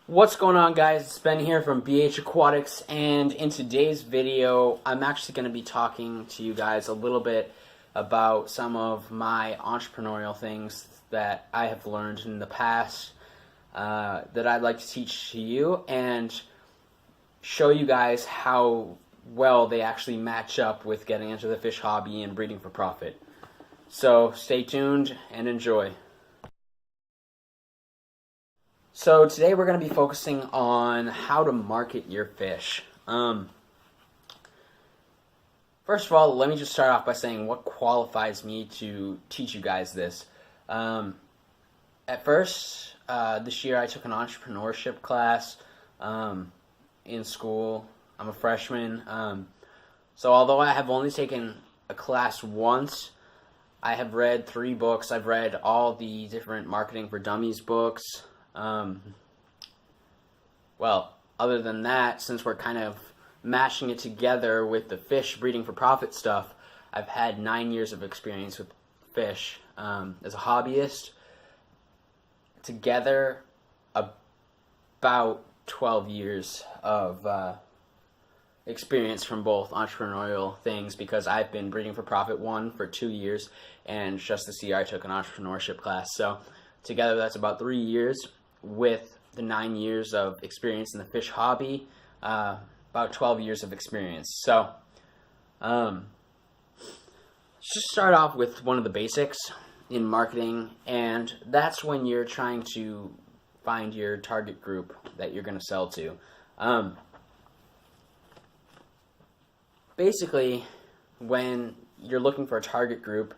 What's going on, guys? It's Ben here from BH Aquatics, and in today's video I'm actually going to be talking to you guys a little bit about some of my entrepreneurial things that I have learned in the past that I'd like to teach to you and show you guys how well they actually match up with getting into the fish hobby and breeding for profit. So stay tuned and enjoy. So today we're going to be focusing on how to market your fish. First of all, let me just start off by saying what qualifies me to teach you guys this. At first, this year I took an entrepreneurship class in school. I'm a freshman. So although I have only taken a class once, I have read 3 books. I've read all the different Marketing for Dummies books. Well, other than that, since we're kind of mashing it together with the fish breeding for profit stuff, I've had 9 years of experience with fish as a hobbyist. Together, about 12 years of experience from both entrepreneurial things, because I've been breeding for profit for 2 years, and just this year I took an entrepreneurship class. So together that's about 3 years, with the 9 years of experience in the fish hobby, about 12 years of experience. So let's just start off with one of the basics in marketing, and that's when you're trying to find your target group that you're going to sell to. Basically, when you're looking for a target group,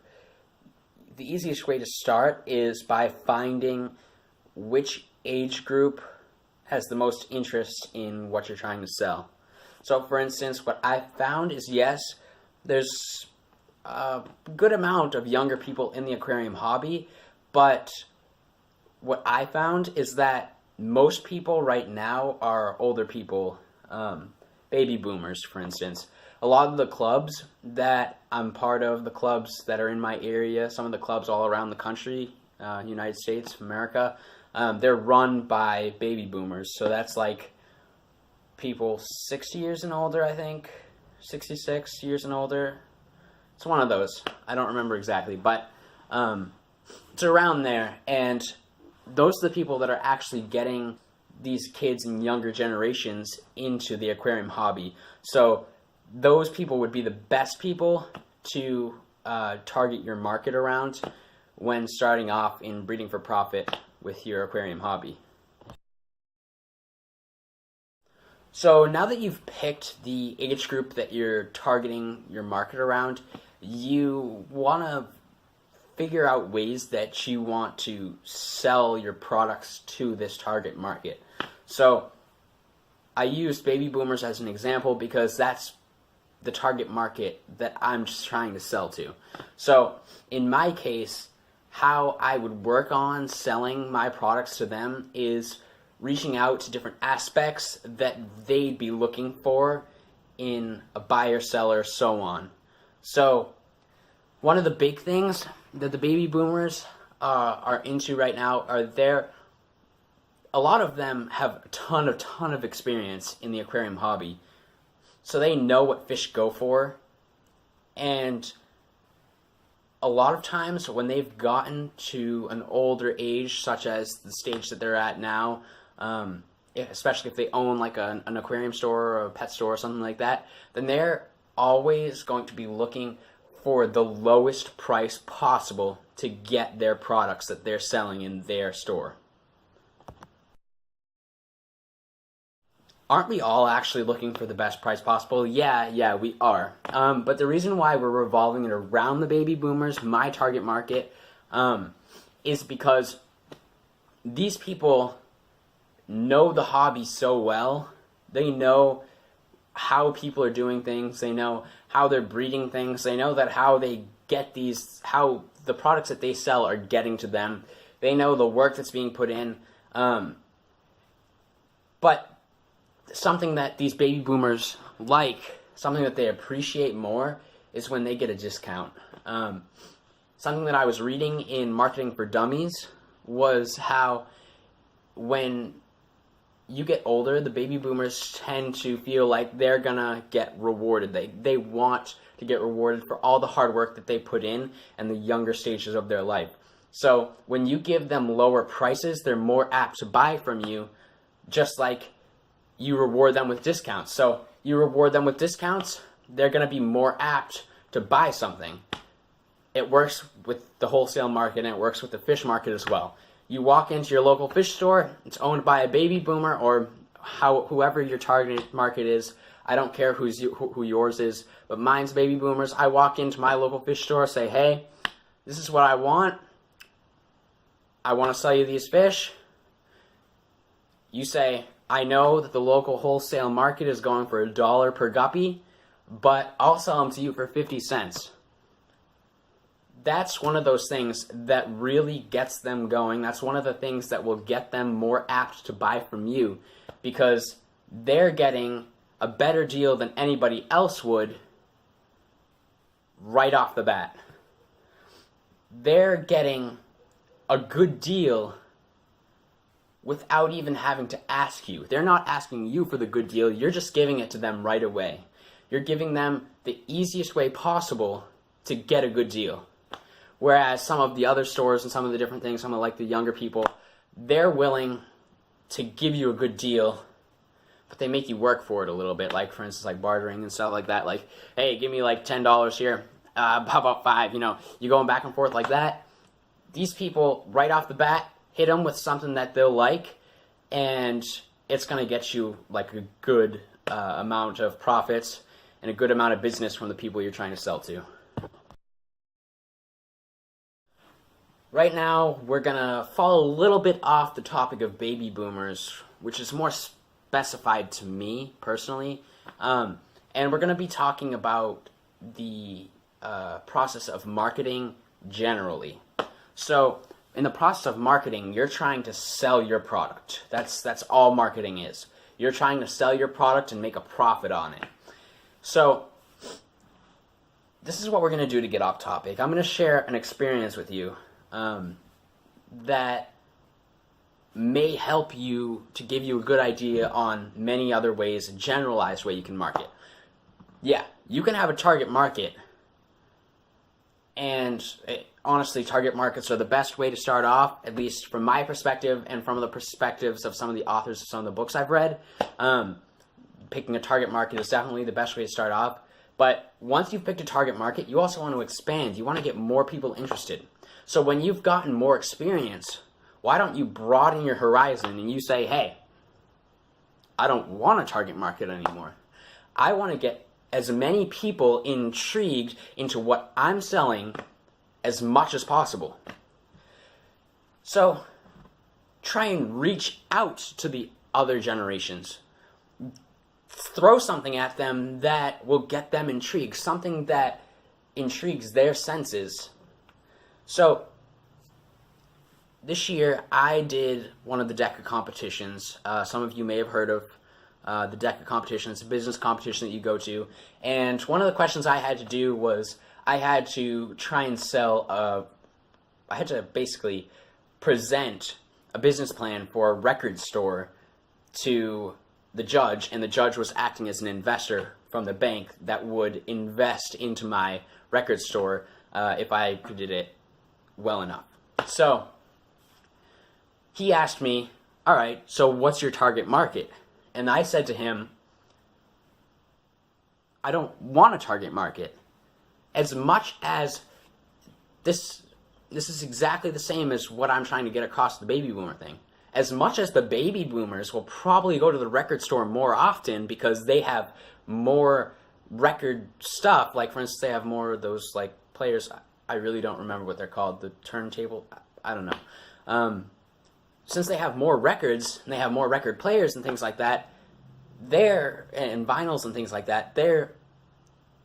the easiest way to start is by finding which age group has the most interest in what you're trying to sell. So for instance, what I found is, yes, there's a good amount of younger people in the aquarium hobby, but what I found is that most people right now are older people, baby boomers, for instance. A lot of the clubs that I'm part of, the clubs that are in my area, some of the clubs all around the country, United States of America, they're run by baby boomers. So that's like people 60 years and older, I think, 66 years and older. It's one of those. I don't remember exactly, but it's around there. And those are the people that are actually getting these kids and younger generations into the aquarium hobby. So those people would be the best people to target your market around when starting off in breeding for profit with your aquarium hobby. So now that you've picked the age group that you're targeting your market around, you want to figure out ways that you want to sell your products to this target market. So I used baby boomers as an example because that's the target market that I'm just trying to sell to. So in my case, how I would work on selling my products to them is reaching out to different aspects that they'd be looking for in a buyer, seller, so on. So one of the big things that the baby boomers are into right now are a lot of them have a ton of experience in the aquarium hobby. So they know what fish go for, and a lot of times when they've gotten to an older age, such as the stage that they're at now, especially if they own like an aquarium store or a pet store or something like that, then they're always going to be looking for the lowest price possible to get their products that they're selling in their store. Aren't we all actually looking for the best price possible? Yeah, we are. But the reason why we're revolving it around the baby boomers, my target market, is because these people know the hobby so well. They know how people are doing things. They know how they're breeding things. They know that how they get how the products that they sell are getting to them. They know the work that's being put in. But something that these baby boomers like, something that they appreciate more, is when they get a discount. Something that I was reading in Marketing for Dummies was how when you get older, the baby boomers tend to feel like they're gonna get rewarded. They want to get rewarded for all the hard work that they put in and the younger stages of their life. So when you give them lower prices, they're more apt to buy from you, just like you reward them with discounts. So you reward them with discounts, they're gonna be more apt to buy something. It works with the wholesale market, and it works with the fish market as well. You walk into your local fish store, it's owned by a baby boomer or whoever your target market is. I don't care who yours is, but mine's baby boomers. I walk into my local fish store, say, hey, this is what I want. I want to sell you these fish. You say, I know that the local wholesale market is going for $1 per guppy, but I'll sell them to you for 50 cents. That's one of those things that really gets them going. That's one of the things that will get them more apt to buy from you, because they're getting a better deal than anybody else would right off the bat. They're getting a good deal without even having to ask you. They're not asking you for the good deal. You're just giving it to them right away. You're giving them the easiest way possible to get a good deal. Whereas some of the other stores and some of the different things, some of like the younger people, they're willing to give you a good deal, but they make you work for it a little bit. Like, for instance, like bartering and stuff like that. Like, hey, give me like $10 here. How about $5? You know, you going back and forth like that. These people, right off the bat, hit them with something that they'll like, and it's going to get you like a good amount of profits and a good amount of business from the people you're trying to sell to. Right now, we're going to fall a little bit off the topic of baby boomers, which is more specified to me personally. And we're going to be talking about the process of marketing generally. So, in the process of marketing, you're trying to sell your product. That's all marketing is. You're trying to sell your product and make a profit on it. So, this is what we're going to do to get off topic. I'm going to share an experience with you that may help you to give you a good idea on many other ways, a generalized way you can market. Yeah, you can have a target market, and honestly, target markets are the best way to start off, at least from my perspective and from the perspectives of some of the authors of some of the books I've read. Picking a target market is definitely the best way to start off. But once you've picked a target market, you also want to expand. You want to get more people interested. So when you've gotten more experience, why don't you broaden your horizon and you say, hey, I don't want a target market anymore. I want to get as many people intrigued into what I'm selling as much as possible. So try and reach out to the other generations. Throw something at them that will get them intrigued, something that intrigues their senses. So this year I did one of the DECA competitions. Some of you may have heard of the DECA competition. It's a business competition that you go to. And one of the questions I had to do was I had to try and I had to basically present a business plan for a record store to the judge, and the judge was acting as an investor from the bank that would invest into my record store if I did it well enough. So he asked me, all right, so what's your target market? And I said to him, I don't want a target market. As much as this is exactly the same as what I'm trying to get across the baby boomer thing. As much as the baby boomers will probably go to the record store more often because they have more record stuff, like for instance, they have more of those like players. I really don't remember what they're called, the turntable, I don't know. Since they have more records and they have more record players and things like that, and vinyls and things like that, they're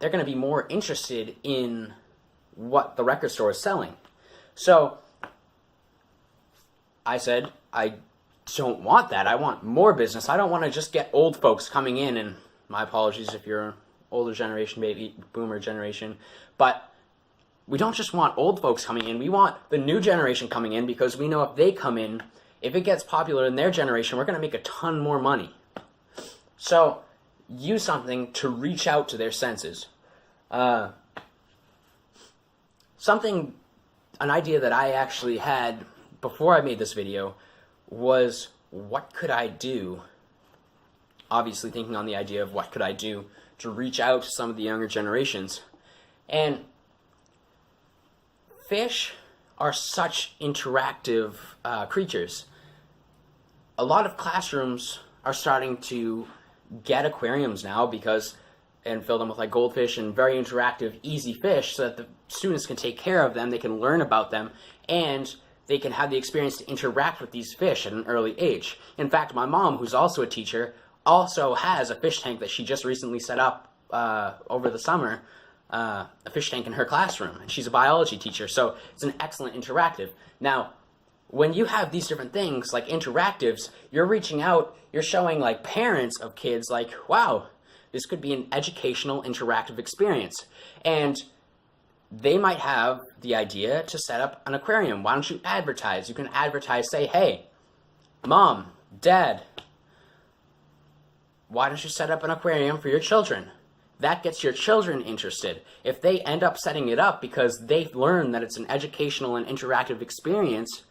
going to be more interested in what the record store is selling. So I said, I don't want that. I want more business. I don't want to just get old folks coming in, and my apologies if you're older generation, baby boomer generation, but we don't just want old folks coming in. We want the new generation coming in, because we know if they come in, if it gets popular in their generation, we're going to make a ton more money. So use something to reach out to their senses. An idea that I actually had before I made this video was, what could I do? Obviously thinking on the idea of what could I do to reach out to some of the younger generations. And fish are such interactive creatures. A lot of classrooms are starting to get aquariums now and fill them with like goldfish and very interactive, easy fish, so that the students can take care of them, they can learn about them, and they can have the experience to interact with these fish at an early age. In fact, my mom, who's also a teacher, also has a fish tank that she just recently set up over the summer, a fish tank in her classroom. And she's a biology teacher, so it's an excellent interactive. Now, when you have these different things like interactives, you're reaching out, you're showing like parents of kids like, wow, this could be an educational interactive experience. And they might have the idea to set up an aquarium. Why don't you advertise? You can advertise, say, hey, mom, dad, why don't you set up an aquarium for your children? That gets your children interested. If they end up setting it up because they've learned that it's an educational and interactive experience,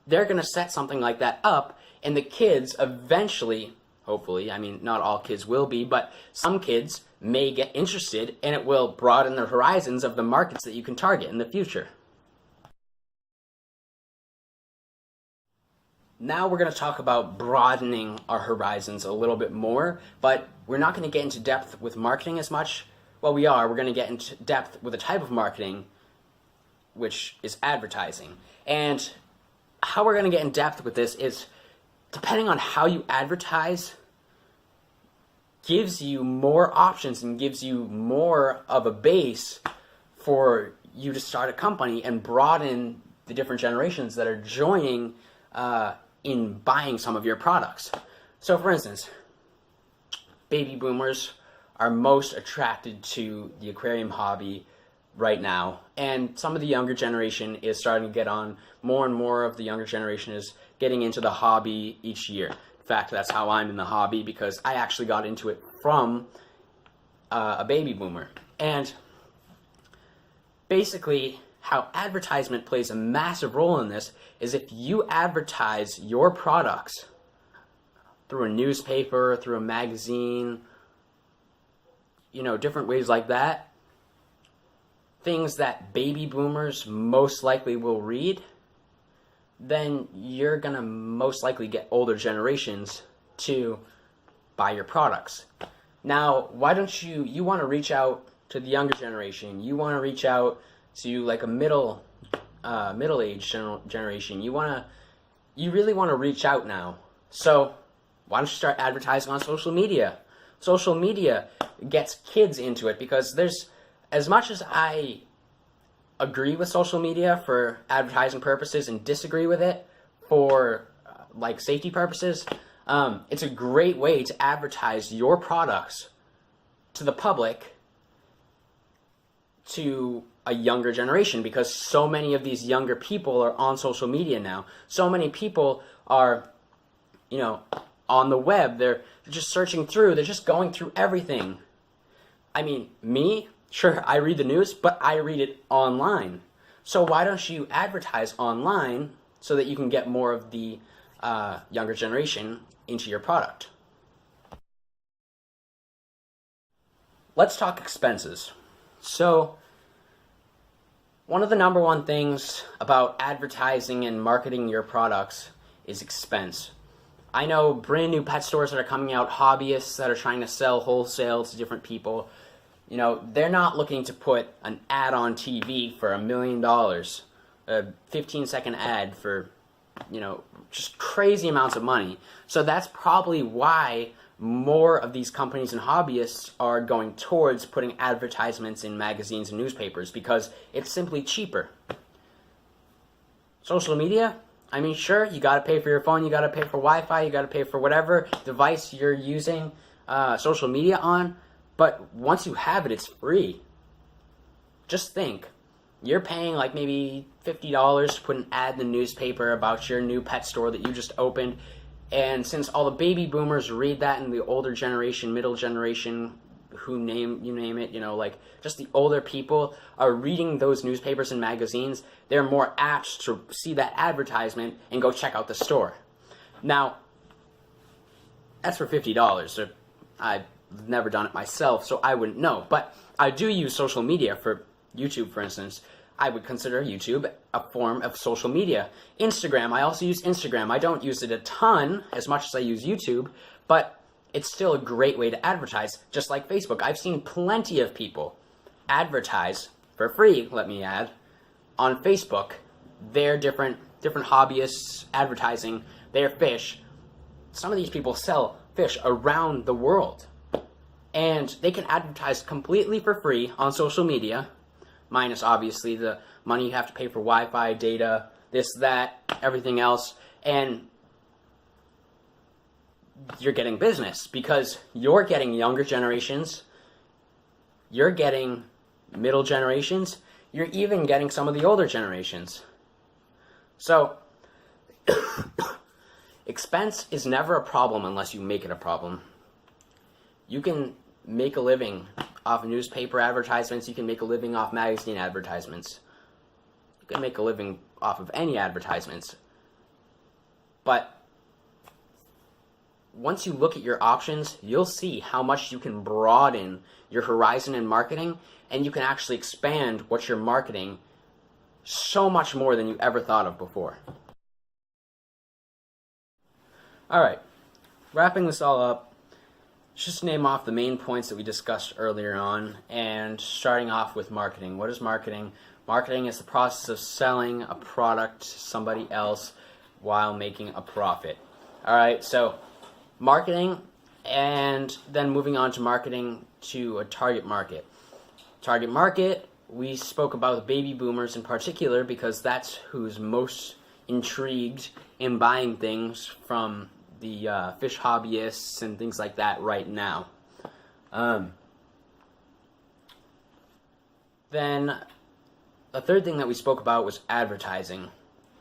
they're going to set something like that up, and the kids eventually, hopefully, I mean, not all kids will be, but some kids may get interested, and it will broaden the horizons of the markets that you can target in the future. Now we're going to talk about broadening our horizons a little bit more, but we're not going to get into depth with marketing as much. Well, we are. We're going to get into depth with a type of marketing, which is advertising. And how we're going to get in depth with this is, depending on how you advertise, gives you more options and gives you more of a base for you to start a company and broaden the different generations that are joining in buying some of your products. So for instance, baby boomers are most attracted to the aquarium hobby right now, and some of the younger generation is starting to get on. More and more of the younger generation is getting into the hobby each year. In fact, that's how I'm in the hobby, because I actually got into it from a baby boomer. And basically, how advertisement plays a massive role in this is if you advertise your products through a newspaper, through a magazine, different ways like that, things that baby boomers most likely will read, then you're going to most likely get older generations to buy your products. Now, why don't you want to reach out to the younger generation, you want to reach out to like a middle-aged generation, you really want to reach out now. So why don't you start advertising on social media? Social media gets kids into it, because there's, as much as I agree with social media for advertising purposes and disagree with it for like safety purposes, it's a great way to advertise your products to the public, to a younger generation, because so many of these younger people are on social media now. So many people are, on the web. They're just searching through. They're just going through everything. I mean, me, sure, I read the news, but I read it online. So why don't you advertise online so that you can get more of the younger generation into your product? Let's talk expenses. So one of the number one things about advertising and marketing your products is expense. I know brand new pet stores that are coming out, hobbyists that are trying to sell wholesale to different people. They're not looking to put an ad on TV for $1 million, a 15-second ad for, just crazy amounts of money. So that's probably why more of these companies and hobbyists are going towards putting advertisements in magazines and newspapers, because it's simply cheaper. Social media, I mean, sure, you got to pay for your phone, you got to pay for Wi-Fi, you got to pay for whatever device you're using social media on, but once you have it, it's free. Just think, you're paying like maybe $50 to put an ad in the newspaper about your new pet store that you just opened. And since all the baby boomers read that, and the older generation, middle generation, you name it, like just the older people are reading those newspapers and magazines, they're more apt to see that advertisement and go check out the store. Now, that's for $50. I've never done it myself, so I wouldn't know. But I do use social media for YouTube, for instance. I would consider YouTube a form of social media. Instagram, I also use Instagram. I don't use it a ton, as much as I use YouTube, but it's still a great way to advertise, just like Facebook. I've seen plenty of people advertise, for free, let me add, on Facebook, their different hobbyists advertising their fish. Some of these people sell fish around the world, and they can advertise completely for free on social media, minus obviously the money you have to pay for Wi-Fi, data, this, that, everything else, and you're getting business because you're getting younger generations, you're getting middle generations, you're even getting some of the older generations. So, expense is never a problem unless you make it a problem. You can make a living off newspaper advertisements, you can make a living off magazine advertisements, you can make a living off of any advertisements. But once you look at your options, you'll see how much you can broaden your horizon in marketing, and you can actually expand what you're marketing so much more than you ever thought of before. Alright, wrapping this all up, just name off the main points that we discussed earlier on, and starting off with marketing. What is marketing? Marketing is the process of selling a product to somebody else while making a profit. Alright, so marketing, and then moving on to marketing to a target market. Target market, we spoke about the baby boomers in particular because that's who's most intrigued in buying things from the fish hobbyists and things like that right now. Then the third thing that we spoke about was advertising.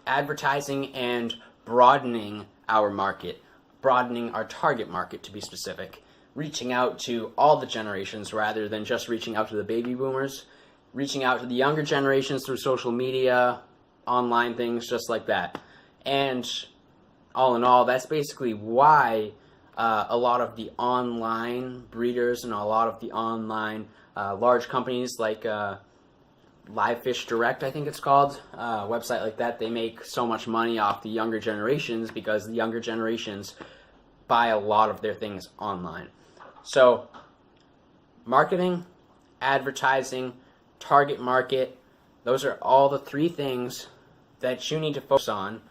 Advertising and broadening our market. Broadening our target market, to be specific. Reaching out to all the generations rather than just reaching out to the baby boomers. Reaching out to the younger generations through social media, online things, just like that. And all in all, that's basically why a lot of the online breeders and a lot of the online large companies like Live Fish Direct, I think it's called, a website like that, they make so much money off the younger generations because the younger generations buy a lot of their things online. So, marketing, advertising, target market, those are all the three things that you need to focus on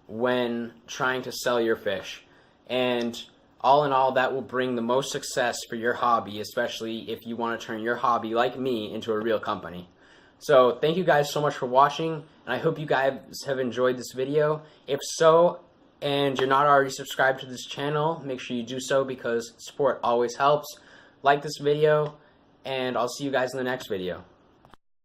when trying to sell your fish. And all in all, that will bring the most success for your hobby, especially if you want to turn your hobby, like me, into a real company. So thank you guys so much for watching, and I hope you guys have enjoyed this video. If so, and you're not already subscribed to this channel, make sure you do so because support always helps. Like this video, and I'll see you guys in the next video.